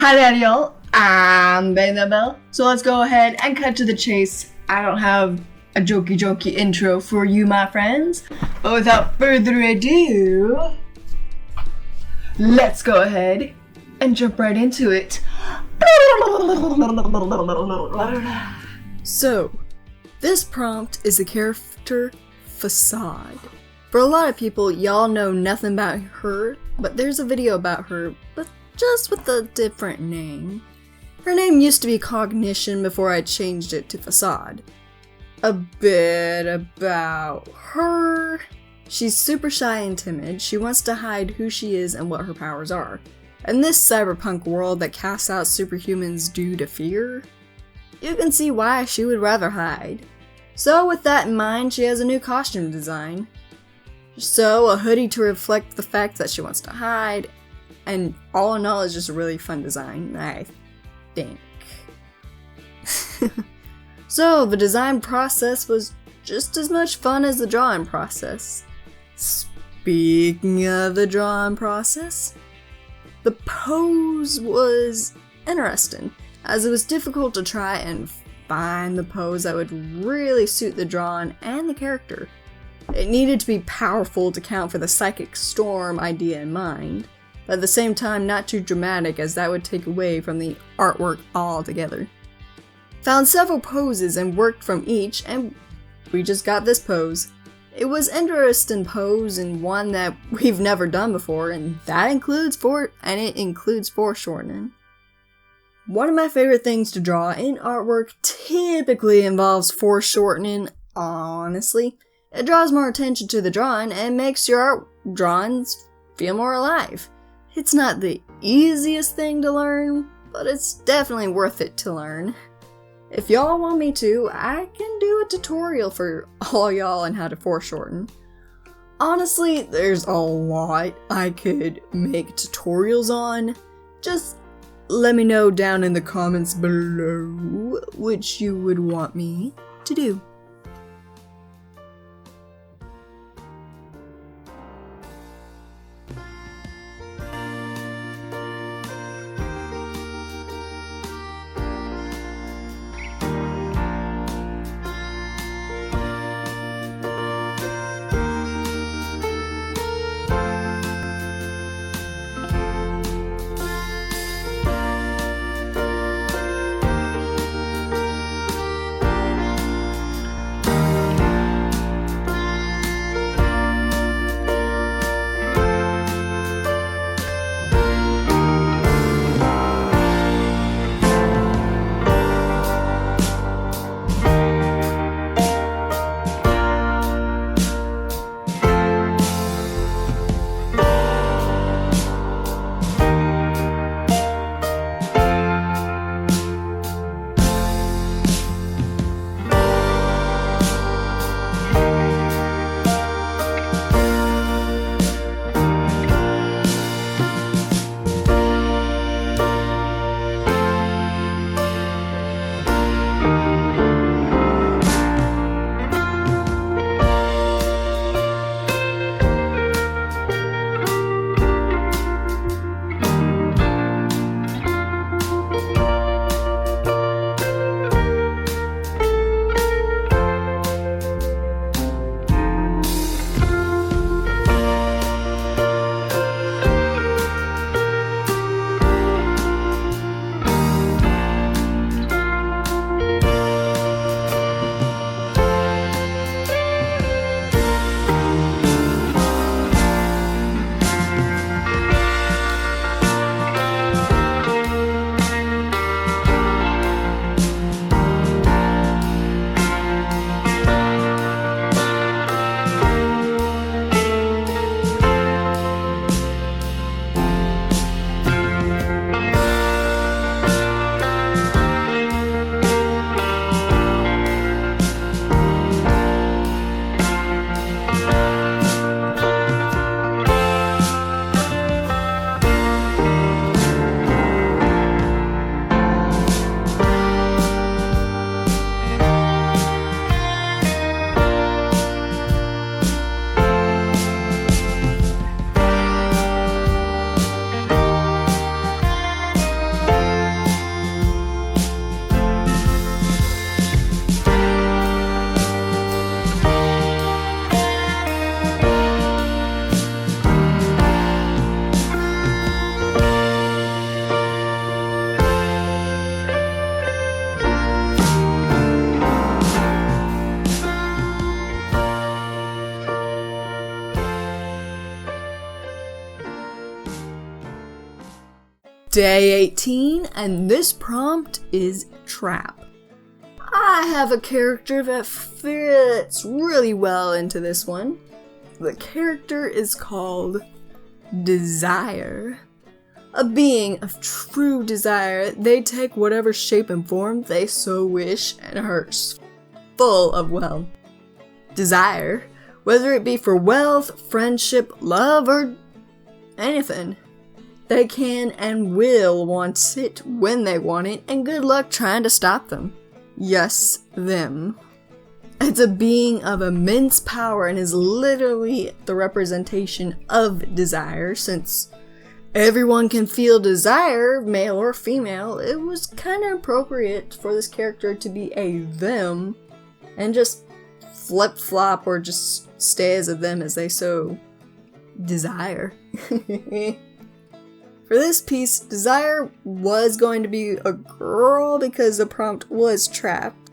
Hi there, y'all. I'm PaintThatBell. So let's go ahead and cut to the chase. I don't have a jokey intro for you, my friends. But without further ado, let's go ahead and jump right into it. So, this prompt is the character Facade. For a lot of people, y'all know nothing about her, but there's a video about her, but just with a different name. Her name used to be Cognition before I changed it to Facade. A bit about her. She's super shy and timid. She wants to hide who she is and what her powers are. In this cyberpunk world that casts out superhumans due to fear, you can see why she would rather hide. So with that in mind, she has a new costume design. So a hoodie to reflect the fact that she wants to hide, and all in all, it's just a really fun design, I think. So the design process was just as much fun as the drawing process. Speaking of the drawing process, the pose was interesting, as it was difficult to try and find the pose that would really suit the drawing and the character. It needed to be powerful to count for the psychic storm idea in mind, but at the same time not too dramatic, as that would take away from the artwork altogether. Found several poses and worked from each, and we just got this pose. It was an interesting pose and one that we've never done before, and that includes foreshortening. One of my favorite things to draw in artwork typically involves foreshortening, honestly. It draws more attention to the drawing and makes your art drawings feel more alive. It's not the easiest thing to learn, but it's definitely worth it to learn. If y'all want me to, I can do a tutorial for all y'all on how to foreshorten. Honestly, there's a lot I could make tutorials on. Just let me know down in the comments below which you would want me to do. Day 18, and this prompt is trap. I have a character that fits really well into this one. The character is called Desire. A being of true desire, they take whatever shape and form they so wish and are full of, well, desire. Whether it be for wealth, friendship, love, or anything. They can and will want it when they want it, and good luck trying to stop them. Yes, them. It's a being of immense power and is literally the representation of desire. Since everyone can feel desire, male or female, it was kind of appropriate for this character to be a them and just flip-flop or just stay as a them as they so desire. For this piece, Desire was going to be a girl because the prompt was trapped.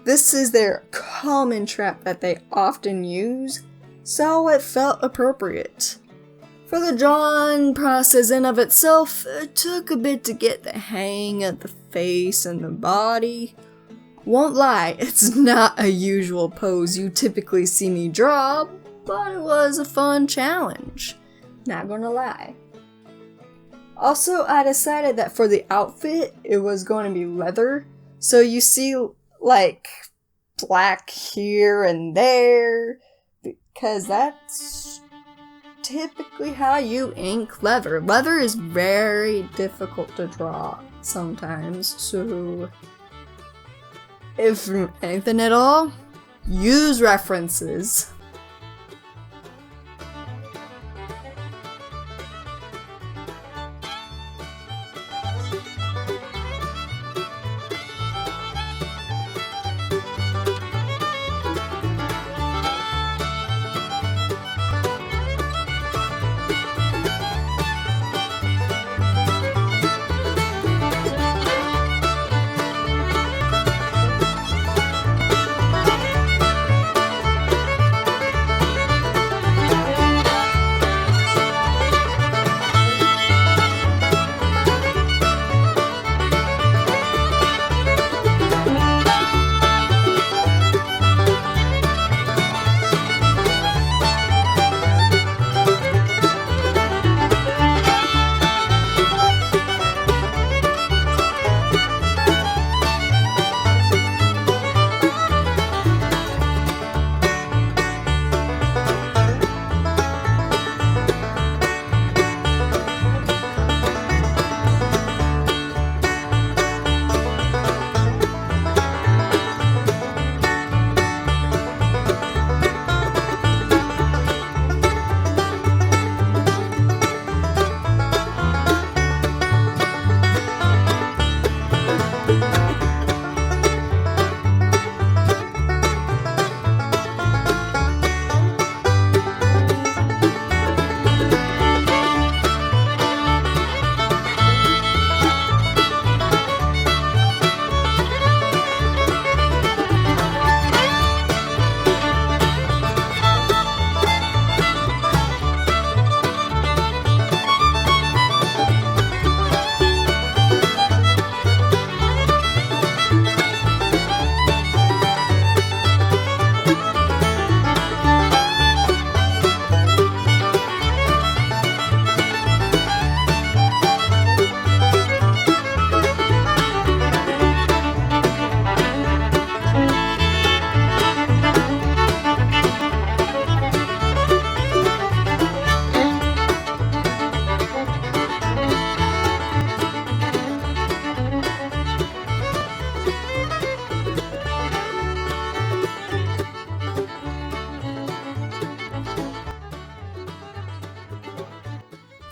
This is their common trap that they often use, so it felt appropriate. For the drawing process in of itself, it took a bit to get the hang of the face and the body. Won't lie, it's not a usual pose you typically see me draw, but it was a fun challenge. Not gonna lie. Also, I decided that for the outfit, it was going to be leather. So you see, like, black here and there, because that's typically how you ink leather. Leather is very difficult to draw sometimes, so if anything at all, use references.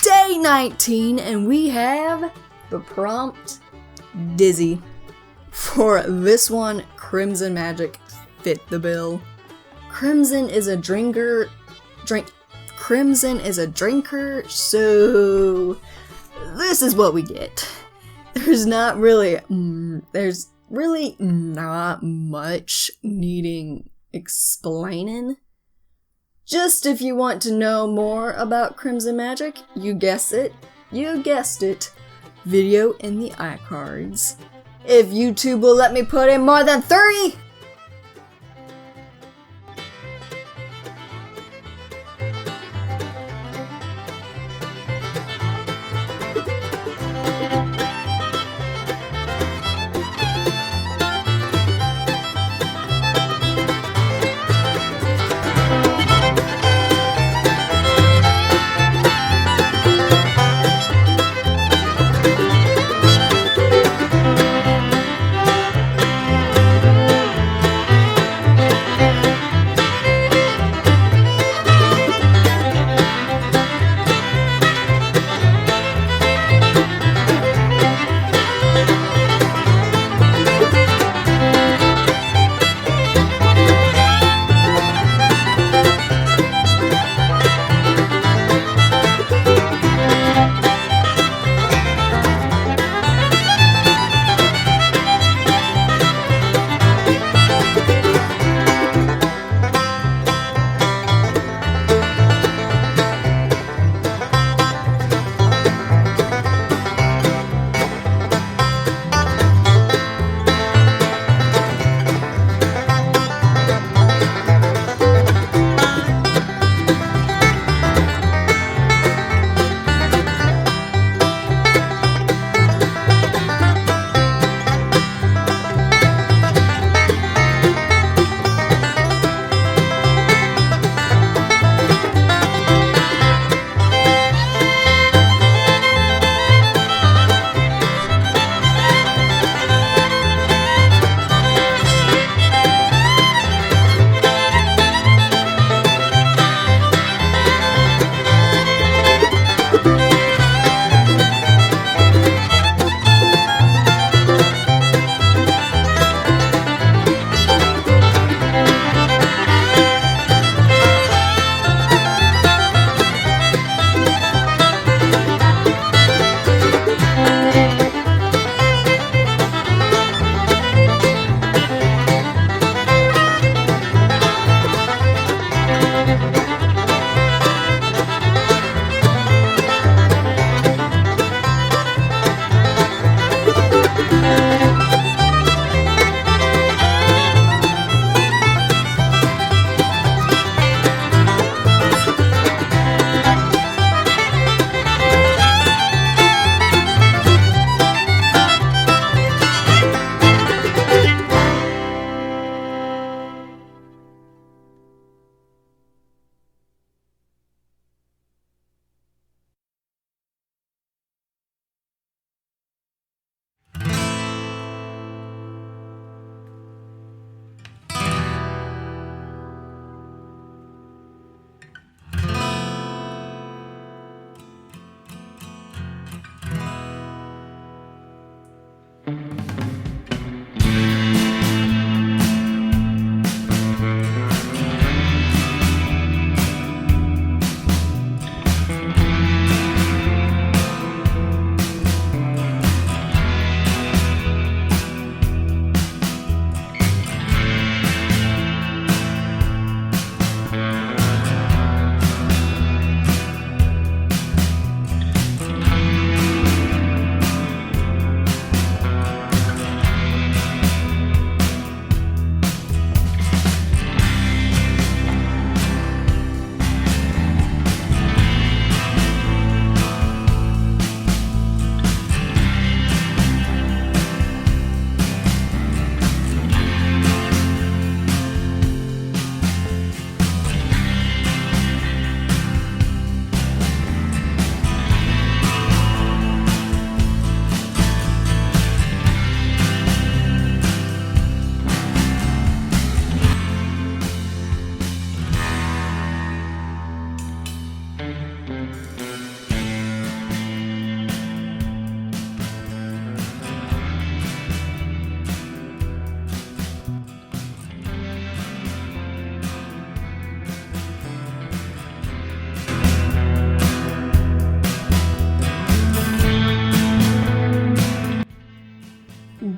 Day 19, and we have the prompt Dizzy. For this one, Crimson Magic fit the bill. Crimson is a drinker, so this is what we get. There's really not much needing explaining. Just if you want to know more about Crimson Magic, you guessed it, video in the iCards. If YouTube will let me put in more than 30!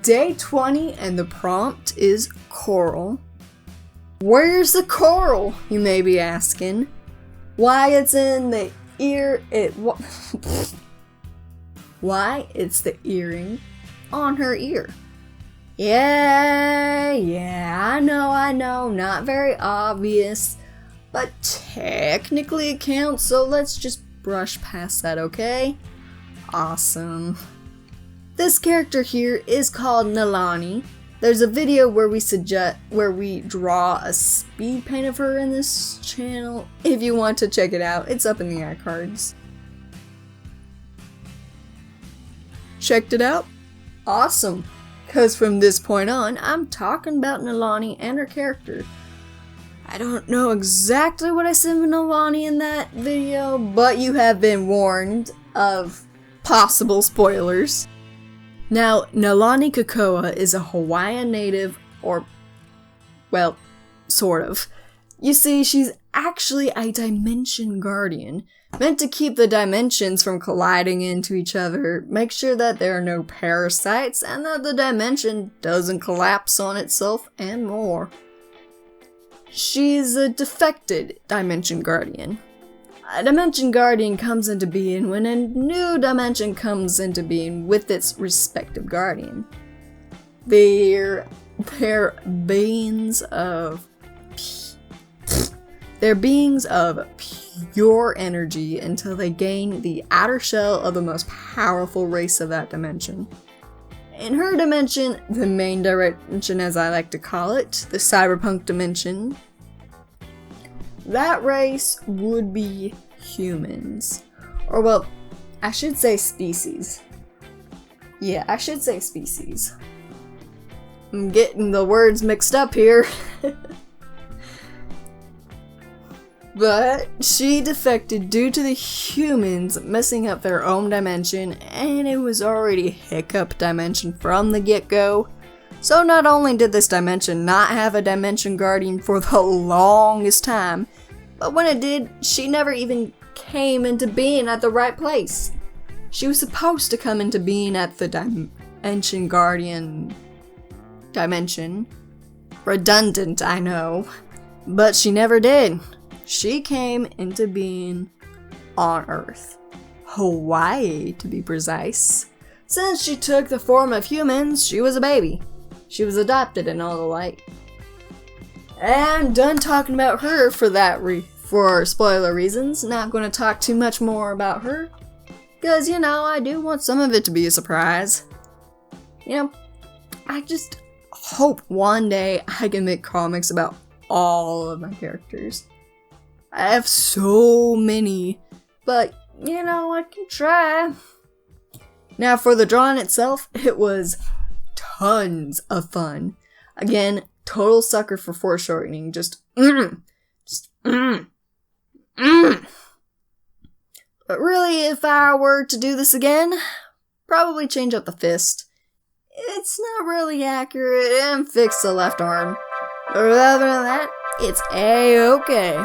Day 20 and the prompt is coral. Where's the coral, you may be asking? Why, it's in the ear, Why? It's the earring on her ear. Yeah, I know, not very obvious, but technically it counts, so let's just brush past that, okay? Awesome. This character here is called Nalani. There's a video where we draw a speed paint of her in this channel. If you want to check it out, it's up in the iCards. Checked it out? Awesome. Because from this point on, I'm talking about Nalani and her character. I don't know exactly what I said with Nalani in that video, but you have been warned of possible spoilers. Now, Nalani Kakoa is a Hawaiian native, or, well, sort of. You see, she's actually a dimension guardian, meant to keep the dimensions from colliding into each other, make sure that there are no parasites, and that the dimension doesn't collapse on itself, and more. She's a defected dimension guardian. A dimension guardian comes into being when a new dimension comes into being with its respective guardian. They're beings of pure energy until they gain the outer shell of the most powerful race of that dimension. In her dimension, the main dimension as I like to call it, the cyberpunk dimension, that race would be humans. Or well, I should say species. Yeah, I should say species. I'm getting the words mixed up here. But she defected due to the humans messing up their own dimension, and it was already a hiccup dimension from the get-go. So not only did this dimension not have a dimension guardian for the longest time, but when it did, she never even came into being at the right place. She was supposed to come into being at the dimension guardian dimension. Redundant, I know. But she never did. She came into being on Earth. Hawaii, to be precise. Since she took the form of humans, she was a baby. She was adopted and all the like. And I'm done talking about her for spoiler reasons. Not going to talk too much more about her. Because, I do want some of it to be a surprise. I just hope one day I can make comics about all of my characters. I have so many, but, I can try. Now, for the drawing itself, it was tons of fun. Again, total sucker for foreshortening, But really, if I were to do this again, probably change up the fist. It's not really accurate, and fix the left arm. But other than that, it's A-okay.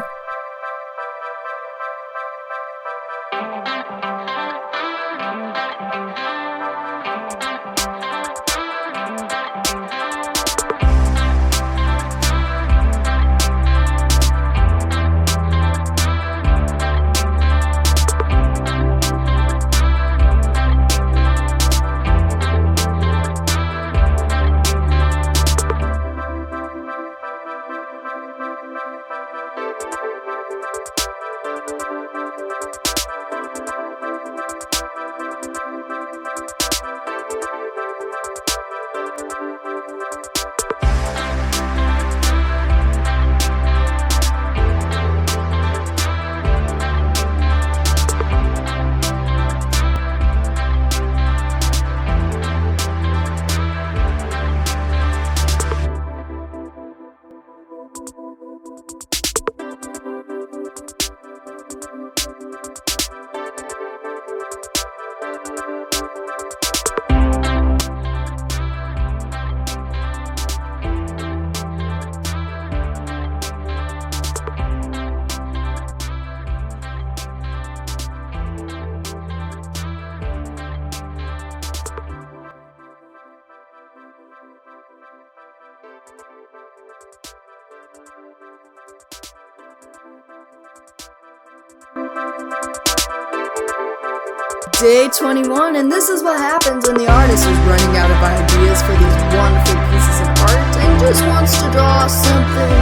Day 21, and this is what happens when the artist is running out of ideas for these wonderful pieces of art and just wants to draw something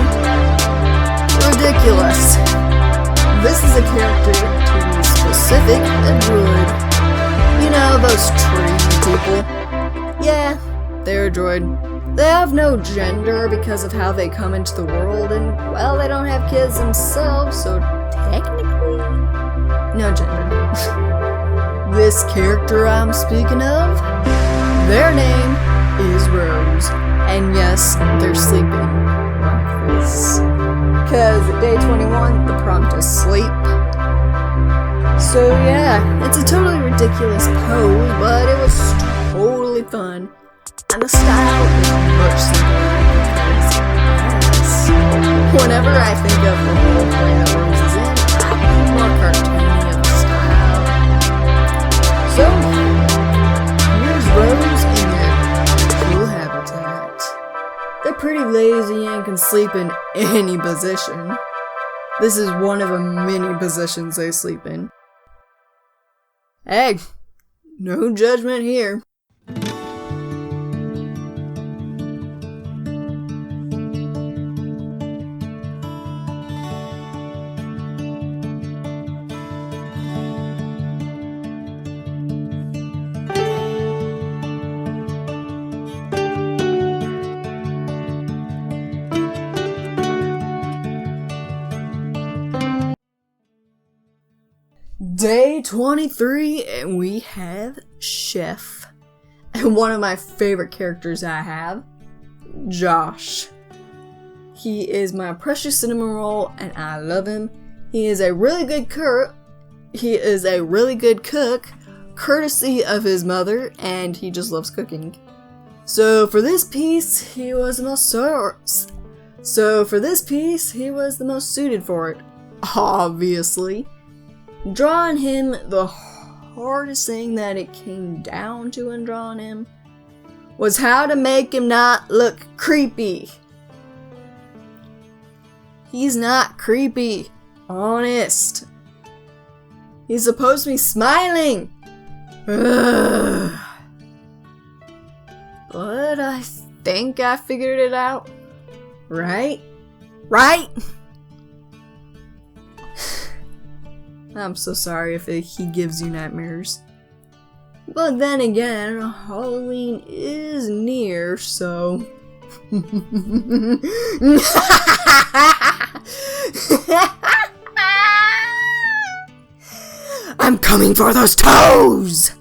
ridiculous. This is a character, to be specific, a droid. You know, those tree people. Yeah, they're a droid. They have no gender because of how they come into the world, and, well, they don't have kids themselves, so technically, no gender. This character I'm speaking of, their name is Rose. And yes, they're sleeping like this. Cause at day 21, the prompt is sleep. So yeah, it's a totally ridiculous pose, but it was totally fun. And the style is much simpler. Yes. Whenever I think of the role play that Rose is in, I think more cartoony of a style. So, here's Rose in their cool habitat. They're pretty lazy and can sleep in any position. This is one of the many positions they sleep in. Hey, no judgment here. Day 23, and we have Chef. And one of my favorite characters I have, Josh. He is my precious cinnamon roll, and I love him. He is a really good cook, courtesy of his mother, and he just loves cooking. So for this piece, he was the most suited for it, obviously. Drawing him, the hardest thing that it came down to in drawing him was how to make him not look creepy. He's not creepy, honest. He's supposed to be smiling. Ugh. But I think I figured it out. Right? I'm so sorry if he gives you nightmares. But then again, Halloween is near, so... I'm coming for those toes!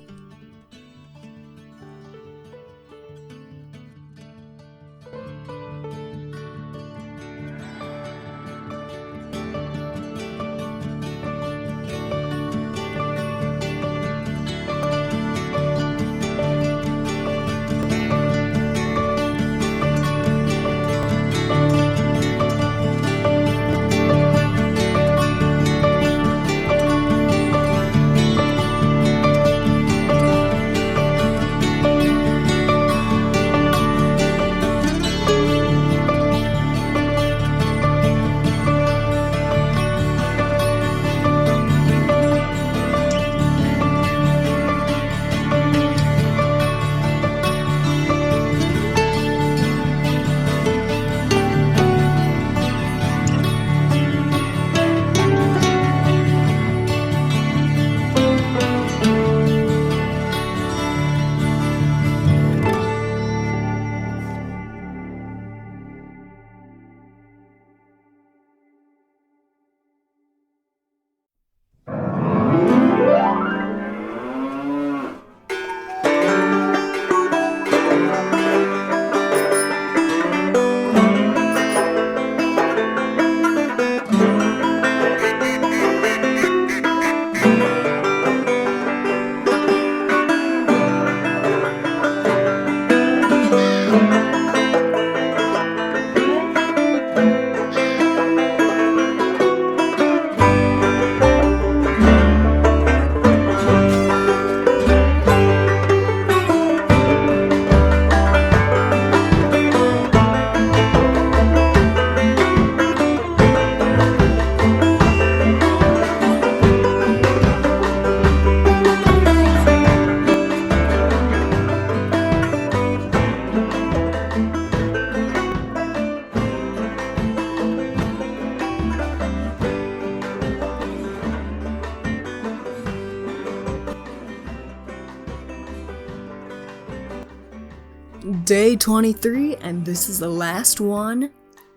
Day 23, and this is the last one.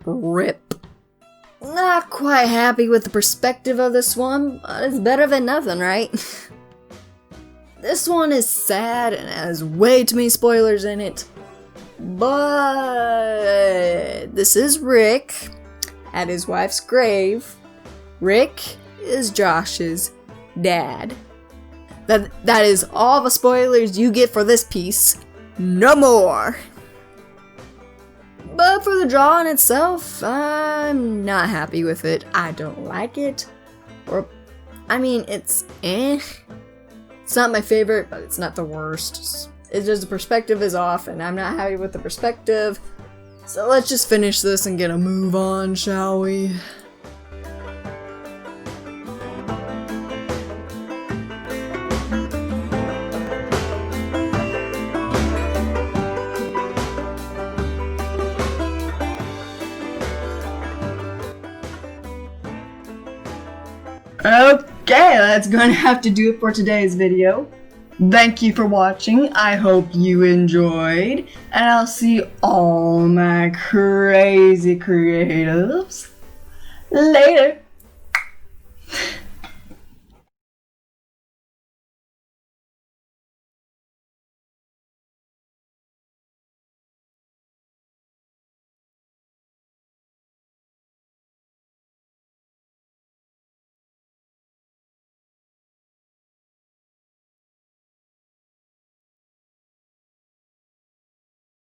RIP. Not quite happy with the perspective of this one, but it's better than nothing, right? This one is sad and has way too many spoilers in it. But this is Rick at his wife's grave. Rick is Josh's dad. That is all the spoilers you get for this piece. No more! But for the drawing itself, I'm not happy with it. I don't like it. It's eh. It's not my favorite, but it's not the worst. It's just the perspective is off, and I'm not happy with the perspective. So let's just finish this and get a move on, shall we? Okay, that's going to have to do it for today's video. Thank you for watching. I hope you enjoyed. And I'll see all my crazy creatives later.